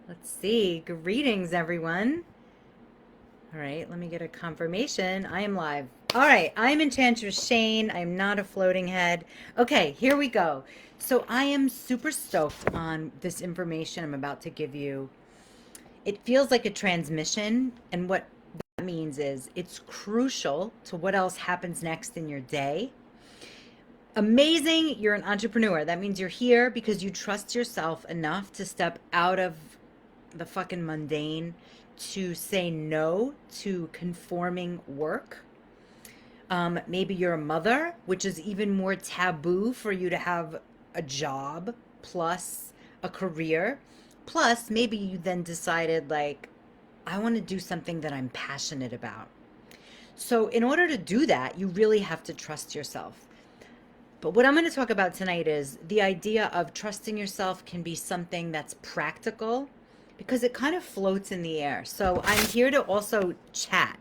Let's see. Greetings, everyone. All right, let me get a confirmation. I am live. All right, I'm Enchantress Shane. I am not a floating head. Okay, here we go. So I am super stoked on this information I'm about to give you. It feels like a transmission, and what that means is it's crucial to what else happens next in your day. Amazing, you're an entrepreneur. That means you're here because you trust yourself enough to step out of the fucking mundane, to say no to conforming work. Maybe you're a mother, which is even more taboo for you to have a job plus a career. Plus, maybe you then decided, like, I want to do something that I'm passionate about. So, in order to do that, you really have to trust yourself. But what I'm going to talk about tonight is the idea of trusting yourself can be something that's practical because it kind of floats in the air. So I'm here to also chat.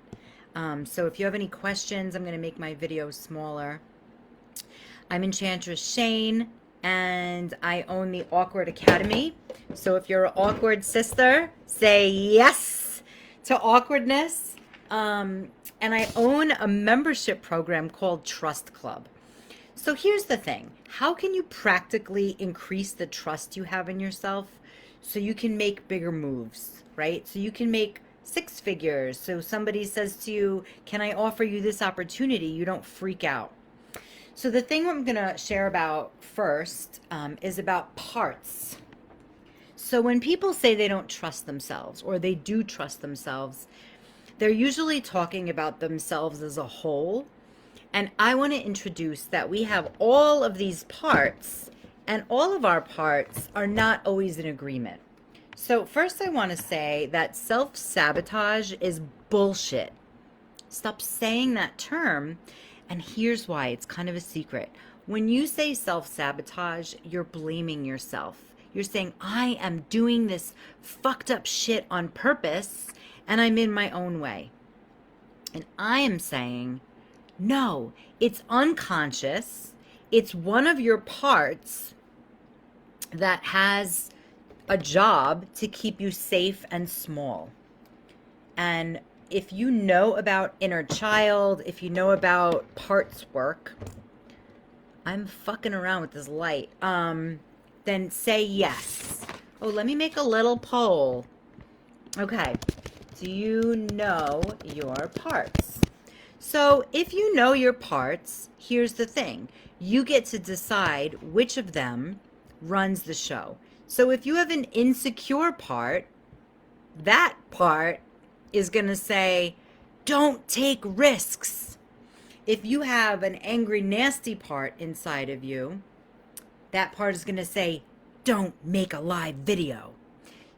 So if you have any questions, I'm going to make my video smaller. I'm Enchantress Shane, and I own the Awkward Academy. So if you're an awkward sister, say yes to awkwardness. And I own a membership program called Trust Club. So here's the thing. How can you practically increase the trust you have in yourself so you can make bigger moves, right? So you can make six figures. So somebody says to you, can I offer you this opportunity? You don't freak out. So the thing I'm going to share about first is about parts. So when people say they don't trust themselves or they do trust themselves, they're usually talking about themselves as a whole. And I want to introduce that we have all of these parts, and all of our parts are not always in agreement. So, first, I want to say that self sabotage is bullshit. Stop saying that term, and here's why it's kind of a secret. When you say self sabotage, you're blaming yourself. You're saying, I am doing this fucked up shit on purpose, and I'm in my own way. And I am saying, no, it's unconscious. It's one of your parts that has a job to keep you safe and small. And if you know about inner child, if you know about parts work, I'm fucking around with this light. Then say yes. Oh, let me make a little poll. Okay. Do you know your parts? So if you know your parts, here's the thing. You get to decide which of them runs the show. So if you have an insecure part, that part is going to say, don't take risks. If you have an angry, nasty part inside of you, that part is going to say, don't make a live video.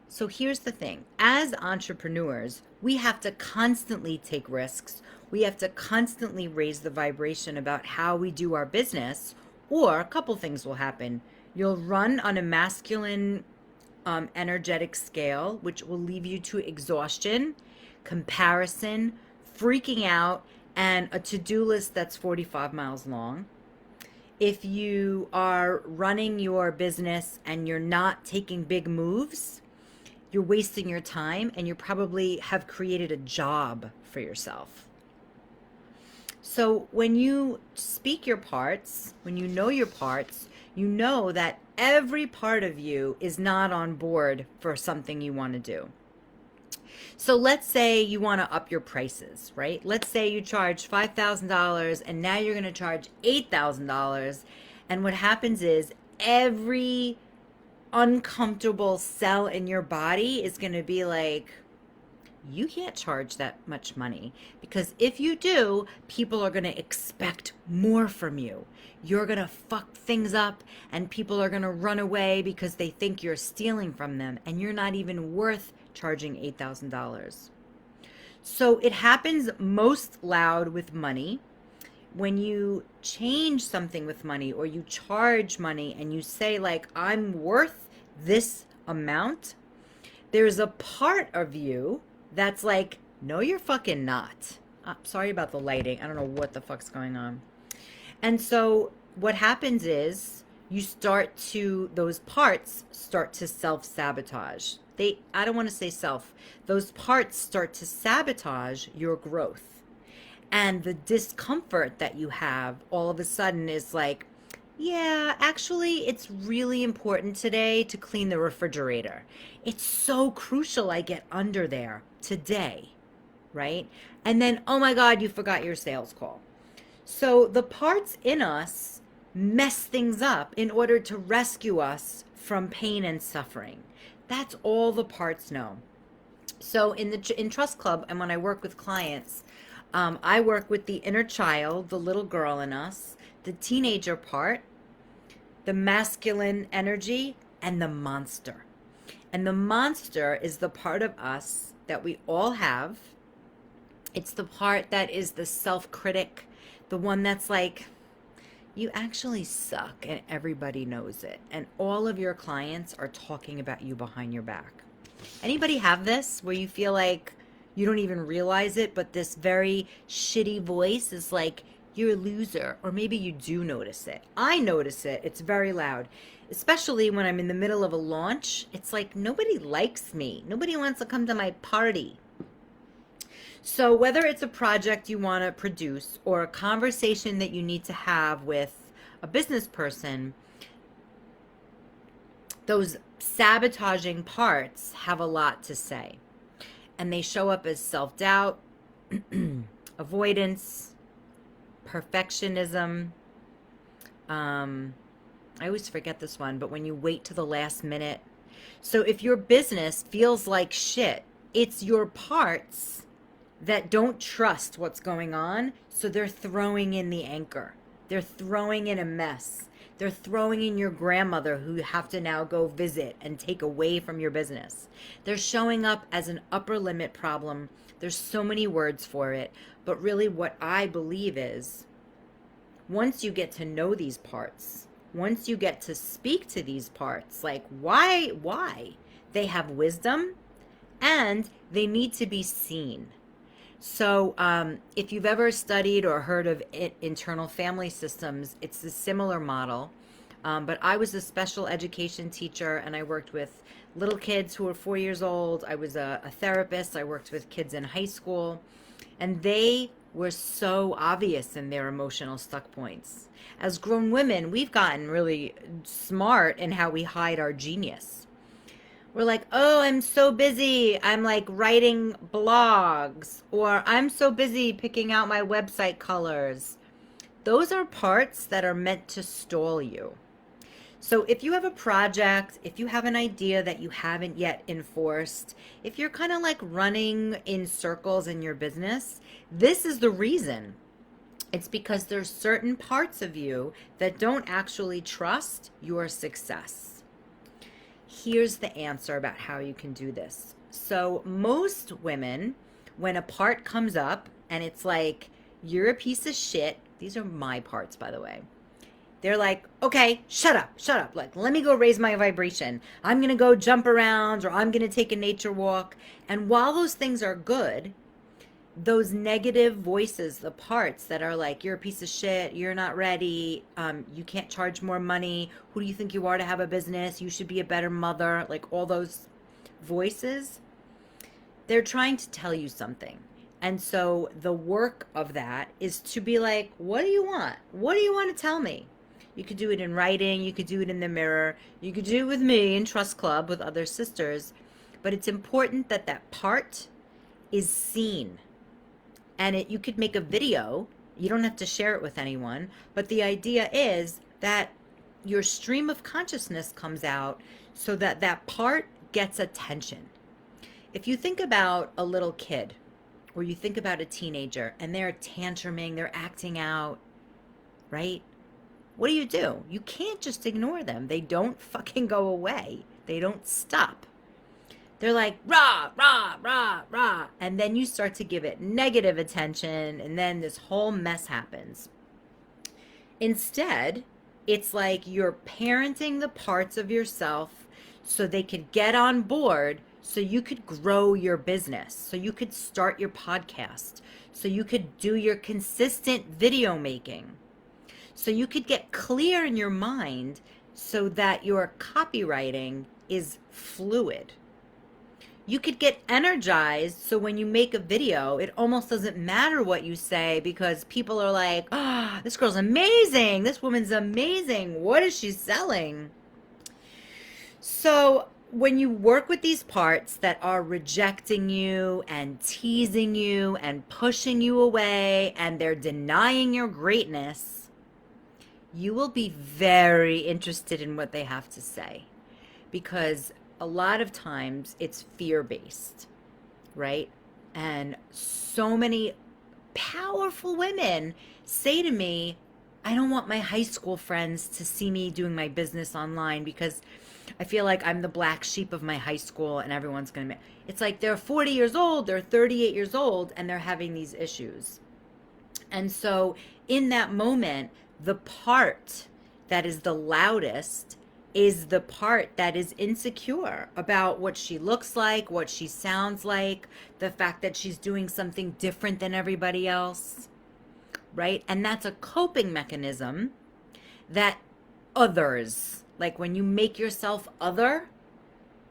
So here's the thing. As entrepreneurs, we have to constantly take risks. We have to constantly raise the vibration about how we do our business, or a couple things will happen. You'll run on a masculine energetic scale, which will leave you to exhaustion, comparison, freaking out, and a to-do list that's 45 miles long. If you are running your business and you're not taking big moves, you're wasting your time, and you probably have created a job for yourself. So when you speak your parts, when you know your parts, you know that every part of you is not on board for something you want to do. So let's say you want to up your prices, right? Let's say you charge $5,000 and now you're going to charge $8,000. And what happens is every uncomfortable cell in your body is going to be like, you can't charge that much money, because if you do, people are going to expect more from you. You're going to fuck things up, and people are going to run away because they think you're stealing from them, and you're not even worth charging $8,000. So it happens most loud with money. When you change something with money, or you charge money and you say, like, I'm worth this amount, there's a part of you that's like, no, you're fucking not. Sorry about the lighting. I don't know what the fuck's going on. And so what happens is those parts start to self-sabotage. I don't want to say self, those parts start to sabotage your growth. And the discomfort that you have all of a sudden is like, yeah, actually, it's really important today to clean the refrigerator. It's so crucial I get under there today, right? And then, oh my God, you forgot your sales call. So the parts in us mess things up in order to rescue us from pain and suffering. That's all the parts know. So in Trust Club, and when I work with clients, I work with the inner child, the little girl in us, the teenager part, the masculine energy, and the monster. And the monster is the part of us that we all have. It's the part that is the self-critic, the one that's like, you actually suck and everybody knows it. And all of your clients are talking about you behind your back. Anybody have this where you feel like you don't even realize it, but this very shitty voice is like, you're a loser, or maybe you do notice it. I notice it. It's very loud, especially when I'm in the middle of a launch. It's like nobody likes me. Nobody wants to come to my party. So whether it's a project you want to produce or a conversation that you need to have with a business person, those sabotaging parts have a lot to say. And they show up as self-doubt, avoidance, perfectionism. I always forget this one, but when you wait to the last minute. So if your business feels like shit, it's your parts that don't trust what's going on, so they're throwing in the anchor. They're throwing in a mess. They're throwing in your grandmother who you have to now go visit and take away from your business. They're showing up as an upper limit problem. There's so many words for it, but really what I believe is once you get to know these parts, once you get to speak to these parts, like why? They have wisdom and they need to be seen. So if you've ever studied or heard of internal family systems, it's a similar model. But I was a special education teacher and I worked with little kids who were 4 years old. I was a therapist. I worked with kids in high school. And they were so obvious in their emotional stuck points. As grown women, we've gotten really smart in how we hide our genius. We're like, oh, I'm so busy. I'm like writing blogs, or I'm so busy picking out my website colors. Those are parts that are meant to stall you. So if you have a project, if you have an idea that you haven't yet enforced, if you're kind of like running in circles in your business, this is the reason. It's because there's certain parts of you that don't actually trust your success. Here's the answer about how you can do this. So most women, when a part comes up and it's like, you're a piece of shit. These are my parts, by the way. They're like, okay, shut up. Like, let me go raise my vibration. I'm going to go jump around, or I'm going to take a nature walk. And while those things are good, those negative voices, the parts that are like, you're a piece of shit, you're not ready, you can't charge more money, who do you think you are to have a business, you should be a better mother, like all those voices, they're trying to tell you something. And so the work of that is to be like, what do you want? What do you want to tell me? You could do it in writing, you could do it in the mirror, you could do it with me in Trust Club with other sisters, but it's important that that part is seen. And you could make a video. You don't have to share it with anyone. But the idea is that your stream of consciousness comes out so that that part gets attention. If you think about a little kid or you think about a teenager and they're tantruming, they're acting out, right? What do? You can't just ignore them. They don't fucking go away. They don't stop. They're like, rah, rah, rah, rah. And then you start to give it negative attention, and then this whole mess happens. Instead, it's like you're parenting the parts of yourself so they could get on board, so you could grow your business, so you could start your podcast, so you could do your consistent video making, so you could get clear in your mind so that your copywriting is fluid. You could get energized so when you make a video, it almost doesn't matter what you say because people are like, oh, this girl's amazing. This woman's amazing. What is she selling? So when you work with these parts that are rejecting you and teasing you and pushing you away and they're denying your greatness, you will be very interested in what they have to say because a lot of times it's fear-based, right? And so many powerful women say to me, I don't want my high school friends to see me doing my business online because I feel like I'm the black sheep of my high school and everyone's going to be. It's like they're 40 years old, they're 38 years old, and they're having these issues. And so in that moment, the part that is the loudest is the part that is insecure about what she looks like, what she sounds like, the fact that she's doing something different than everybody else, right? And that's a coping mechanism that others, like when you make yourself other,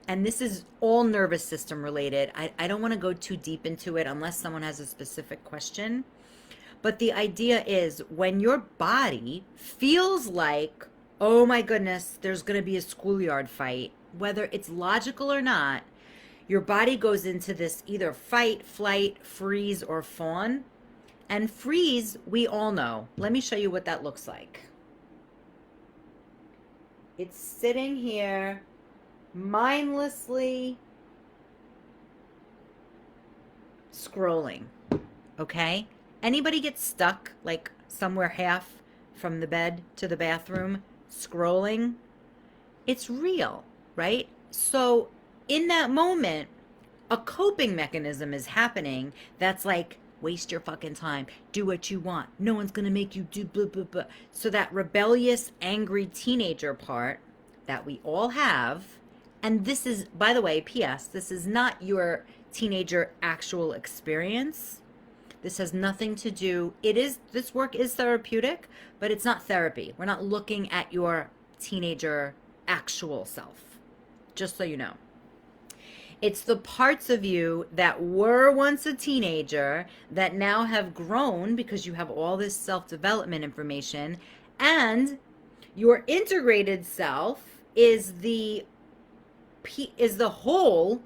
and this is all nervous system related. I don't want to go too deep into it unless someone has a specific question. But the idea is when your body feels like, oh my goodness, there's going to be a schoolyard fight, whether it's logical or not, your body goes into this either fight, flight, freeze, or fawn. And freeze, we all know. Let me show you what that looks like. It's sitting here mindlessly scrolling, okay? Anybody get stuck like somewhere half from the bed to the bathroom scrolling? It's real, right? So in that moment, a coping mechanism is happening that's like, waste your fucking time. Do what you want. No one's going to make you do blah, blah, blah. So that rebellious, angry teenager part that we all have, and this is, by the way, P.S., this is not your teenager actual experience. This has nothing to do, this work is therapeutic, but it's not therapy. We're not looking at your teenager actual self, just so you know. It's the parts of you that were once a teenager that now have grown because you have all this self-development information, and your integrated self is the whole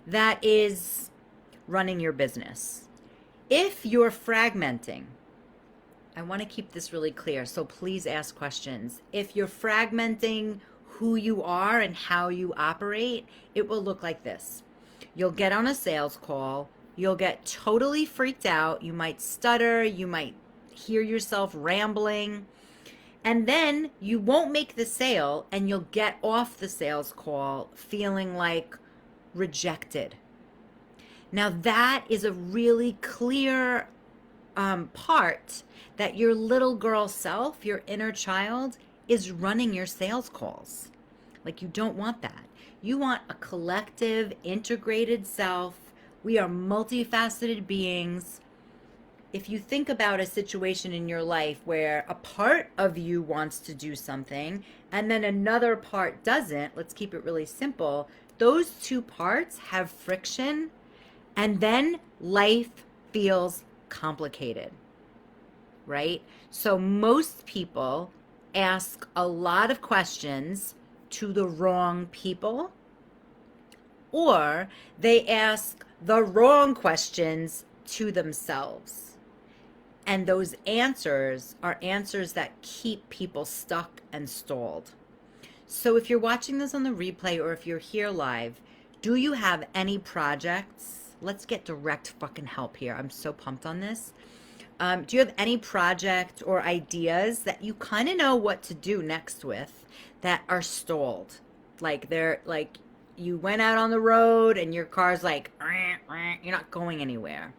that is running your business. If you're fragmenting, I want to keep this really clear, so please ask questions. If you're fragmenting who you are and how you operate, it will look like this. You'll get on a sales call, you'll get totally freaked out, you might stutter, you might hear yourself rambling, and then you won't make the sale and you'll get off the sales call feeling like rejected. Now that is a really clear part that your little girl self, your inner child, is running your sales calls. Like, you don't want that. You want a collective, integrated self. We are multifaceted beings. If you think about a situation in your life where a part of you wants to do something and then another part doesn't, let's keep it really simple. Those two parts have friction, and then life feels complicated, right? So most people ask a lot of questions to the wrong people, or they ask the wrong questions to themselves. And those answers are answers that keep people stuck and stalled. So if you're watching this on the replay or if you're here live, do you have any projects? Let's get direct fucking help here. I'm so pumped on this. Do you have any project or ideas that you kind of know what to do next with that are stalled? Like they're like, you went out on the road and your car's like, you're not going anywhere.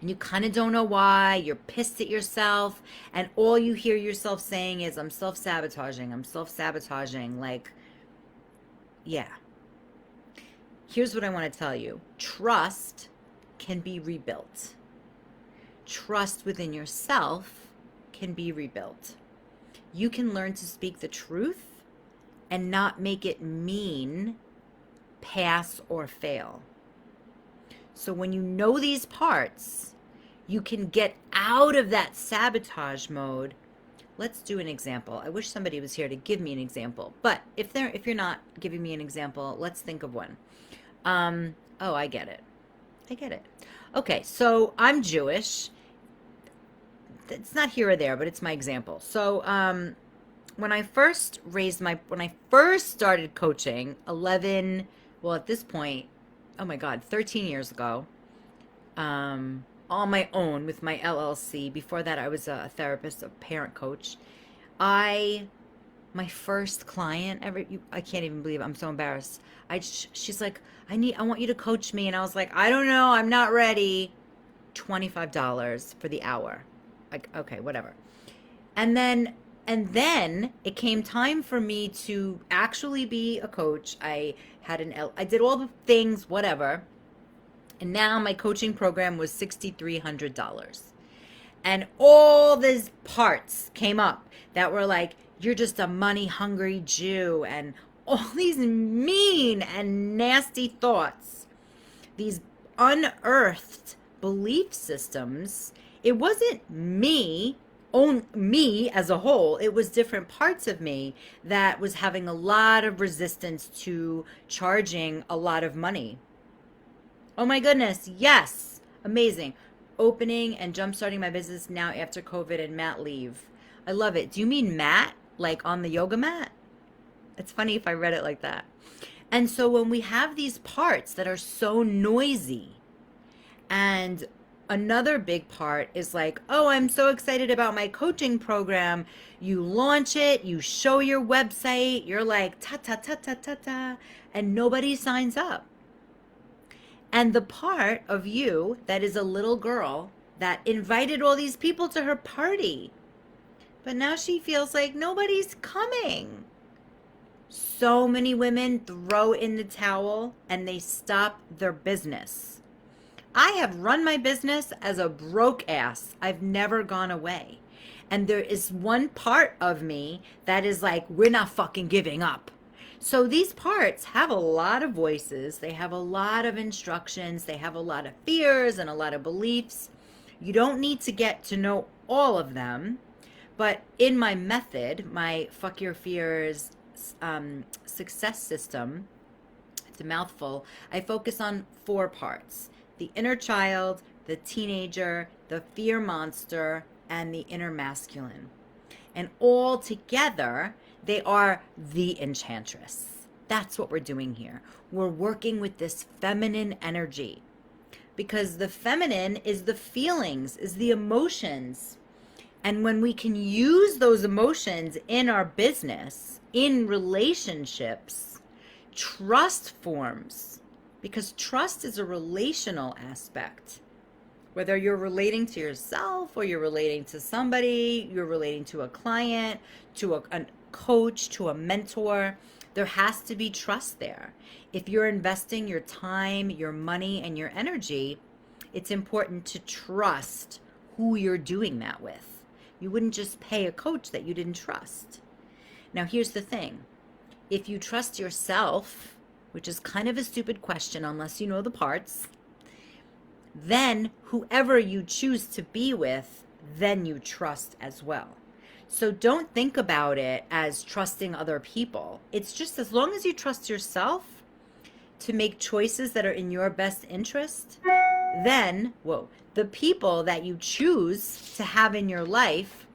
And you kind of don't know why. You're pissed at yourself. And all you hear yourself saying is, I'm self-sabotaging. I'm self-sabotaging. Like, yeah. Here's what I want to tell you. Trust can be rebuilt. Trust within yourself can be rebuilt. you can learn to speak the truth and not make it mean pass or fail. So when you know these parts, you can get out of that sabotage mode. Let's do an example. I wish somebody was here to give me an example. But if you're not giving me an example, let's think of one. Oh, I get it. I get it. Okay, so I'm Jewish. It's not here or there, but it's my example. So, when I first started coaching 11, well, at this point, oh my God, 13 years ago, on my own with my LLC. Before that, I was a therapist, a parent coach. My first client ever, I can't even believe it. I'm so embarrassed. She's like, I want you to coach me. And I was like, I don't know. I'm not ready. $25 for the hour. Like, okay, whatever. And then it came time for me to actually be a coach. I did all the things, whatever. And now my coaching program was $6,300. And all these parts came up that were like, you're just a money hungry Jew, and all these mean and nasty thoughts, these unearthed belief systems. It wasn't me as a whole. It was different parts of me that was having a lot of resistance to charging a lot of money. Oh my goodness, yes, amazing. Opening and jump-starting my business now after COVID and mat leave. I love it. Do you mean mat, like on the yoga mat? It's funny if I read it like that. And so when we have these parts that are so noisy, and another big part is like, oh, I'm so excited about my coaching program. You launch it, you show your website, you're like, ta ta ta ta ta ta, and nobody signs up. And the part of you that is a little girl that invited all these people to her party, but now she feels like nobody's coming. So many women throw in the towel and they stop their business. I have run my business as a broke ass. I've never gone away. And there is one part of me that is like, we're not fucking giving up. So these parts have a lot of voices. They have a lot of instructions. They have a lot of fears and a lot of beliefs. You don't need to get to know all of them. But in my method, my Fuck Your Fears success system, it's a mouthful, I focus on 4 parts: the inner child, the teenager, the fear monster, and the inner masculine. And all together, they are the enchantress. That's what we're doing here. We're working with this feminine energy, because the feminine is the feelings, is the emotions. And when we can use those emotions in our business, in relationships, trust forms, because trust is a relational aspect. Whether you're relating to yourself or you're relating to somebody, you're relating to a client, to a coach, to a mentor, there has to be trust there. If you're investing your time, your money, and your energy, it's important to trust who you're doing that with. You wouldn't just pay a coach that you didn't trust. Now, here's the thing. If you trust yourself, which is kind of a stupid question unless you know the parts, then whoever you choose to be with, then you trust as well. So don't think about it as trusting other people. It's just as long as you trust yourself to make choices that are in your best interest, then, the people that you choose to have in your life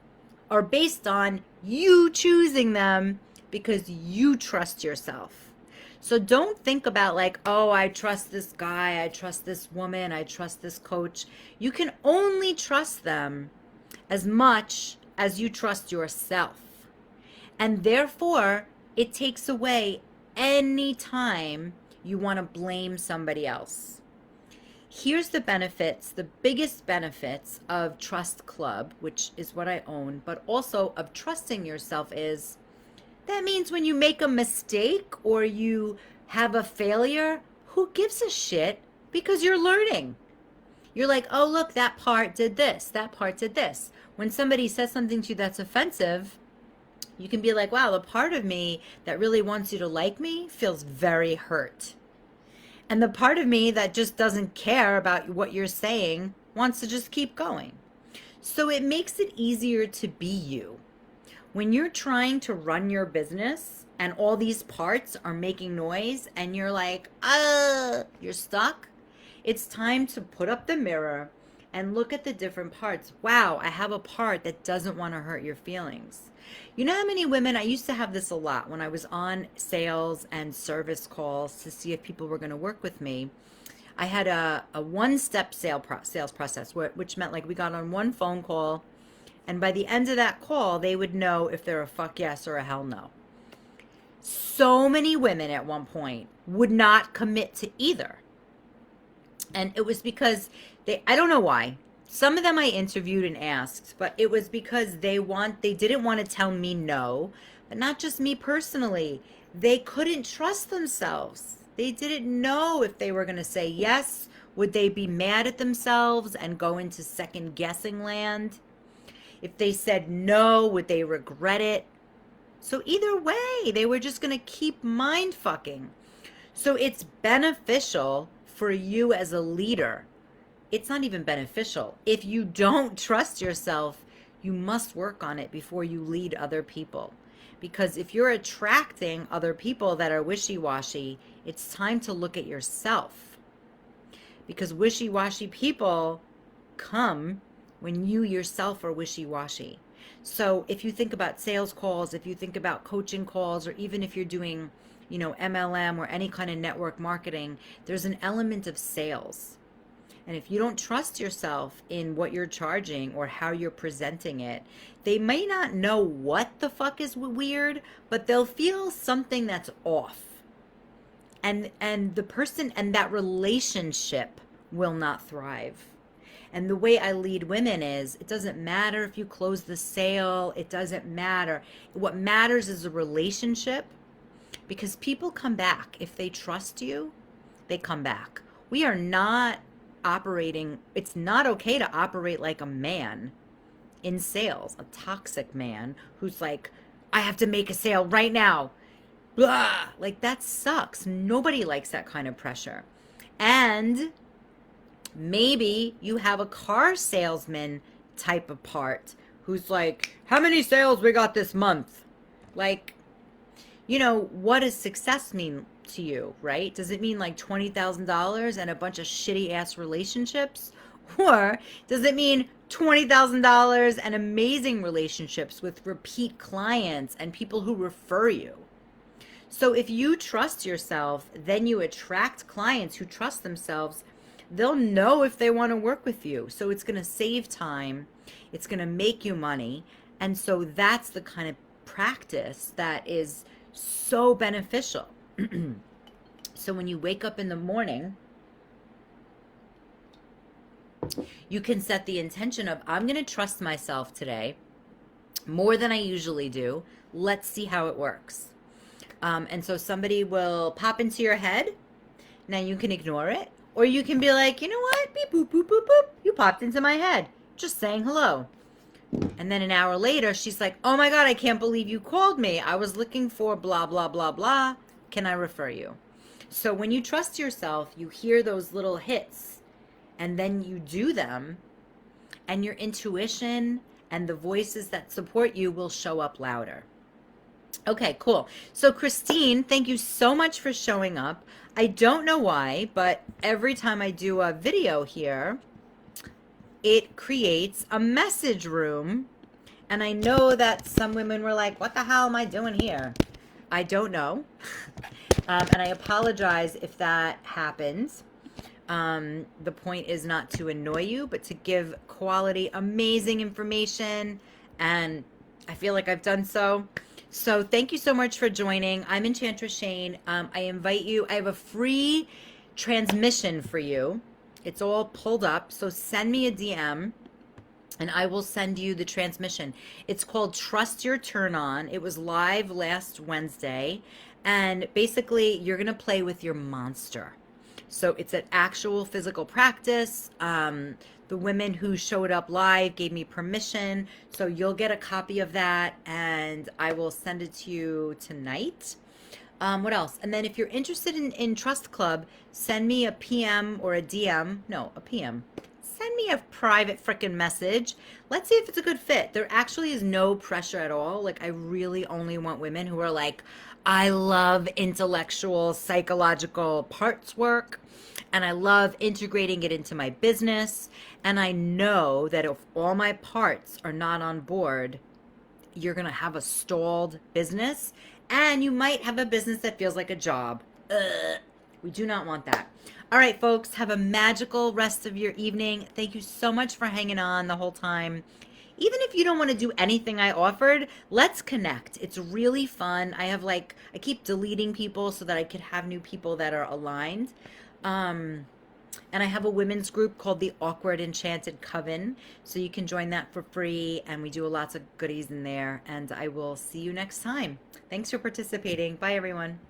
are based on you choosing them because you trust yourself. So don't think about like, oh, I trust this guy, I trust this woman, I trust this coach. You can only trust them as much as you trust yourself. And therefore, it takes away any time you want to blame somebody else. Here's the benefits, the biggest benefits of Trust Club, which is what I own, but also of trusting yourself is, that means when you make a mistake or you have a failure, who gives a shit? Because you're learning. You're like, oh, look, that part did this, that part did this. When somebody says something to you that's offensive, You can be like, wow, the part of me that really wants you to like me feels very hurt. And the part of me that just doesn't care about what you're saying wants to just keep going. So it makes it easier to be you. When you're trying to run your business and all these parts are making noise and you're like, you're stuck, it's time to put up the mirror and look at the different parts. Wow, I have a part that doesn't want to hurt your feelings. You know how many women, I used to have this a lot when I was on sales and service calls to see if people were going to work with me. I had a one-step sales process, which meant like we got on one phone call, and by the end of that call, they would know if they're a fuck yes or a hell no. So many women at one point would not commit to either. And it was because I don't know why. Some of them I interviewed and asked, but it was because they didn't want to tell me no, but not just me personally. They couldn't trust themselves. They didn't know if they were going to say yes. Would they be mad at themselves and go into second guessing land? If they said no, would they regret it? So either way, they were just going to keep mind fucking. So it's beneficial for you as a leader. It's not even beneficial. If you don't trust yourself, you must work on it before you lead other people. Because if you're attracting other people that are wishy-washy, it's time to look at yourself. Because wishy-washy people come when you yourself are wishy-washy. So if you think about sales calls, if you think about coaching calls, or even if you're doing, MLM or any kind of network marketing, there's an element of sales. And if you don't trust yourself in what you're charging or how you're presenting it, they may not know what the fuck is weird, but they'll feel something that's off. And the person and that relationship will not thrive. And the way I lead women is, it doesn't matter if you close the sale, it doesn't matter. What matters is a relationship, because people come back. If they trust you, they come back. We are not operating, it's not okay to operate like a man in sales, a toxic man who's like, I have to make a sale right now. Blah. Like, that sucks. Nobody likes that kind of pressure. And maybe you have a car salesman type of part who's like, how many sales we got this month? Like, what does success mean to you, right? Does it mean like $20,000 and a bunch of shitty ass relationships? Or does it mean $20,000 and amazing relationships with repeat clients and people who refer you? So if you trust yourself, then you attract clients who trust themselves. They'll know if they want to work with you. So it's going to save time. It's going to make you money. And so that's the kind of practice that is so beneficial. So when you wake up in the morning, you can set the intention of, I'm going to trust myself today more than I usually do. Let's see how it works. And so somebody will pop into your head. Now you can ignore it. Or you can be like, you know what? Beep, boop, boop, boop, boop. You popped into my head. Just saying hello. And then an hour later, she's like, oh my God, I can't believe you called me. I was looking for blah, blah, blah, blah. Can I refer you? So when you trust yourself, you hear those little hits and then you do them, and your intuition and the voices that support you will show up louder. Okay, cool. So Christine, thank you so much for showing up. I don't know why, but every time I do a video here, it creates a message room. And I know that some women were like, what the hell am I doing here? I don't know. And I apologize if that happens. The point is not to annoy you, but to give quality, amazing information. And I feel like I've done so. So thank you so much for joining. I'm Enchantress Shane. I invite you. I have a free transmission for you. It's all pulled up. So send me a DM and I will send you the transmission. It's called Trust Your Turn On. It was live last Wednesday. And basically, you're going to play with your monster. So it's an actual physical practice. The women who showed up live gave me permission. So you'll get a copy of that and I will send it to you tonight. What else? And then if you're interested in Trust Club, send me a PM or a DM. No, a PM. Send me a private frickin' message. Let's see if it's a good fit. There actually is no pressure at all. Like, I really only want women who are like, I love intellectual, psychological parts work, and I love integrating it into my business. And I know that if all my parts are not on board, you're going to have a stalled business and you might have a business that feels like a job. We do not want that. All right, folks, have a magical rest of your evening. Thank you so much for hanging on the whole time. Even if you don't want to do anything I offered, let's connect. It's really fun. I keep deleting people so that I could have new people that are aligned. And I have a women's group called the Awkward Enchanted Coven. So you can join that for free. And we do lots of goodies in there. And I will see you next time. Thanks for participating. Bye, everyone.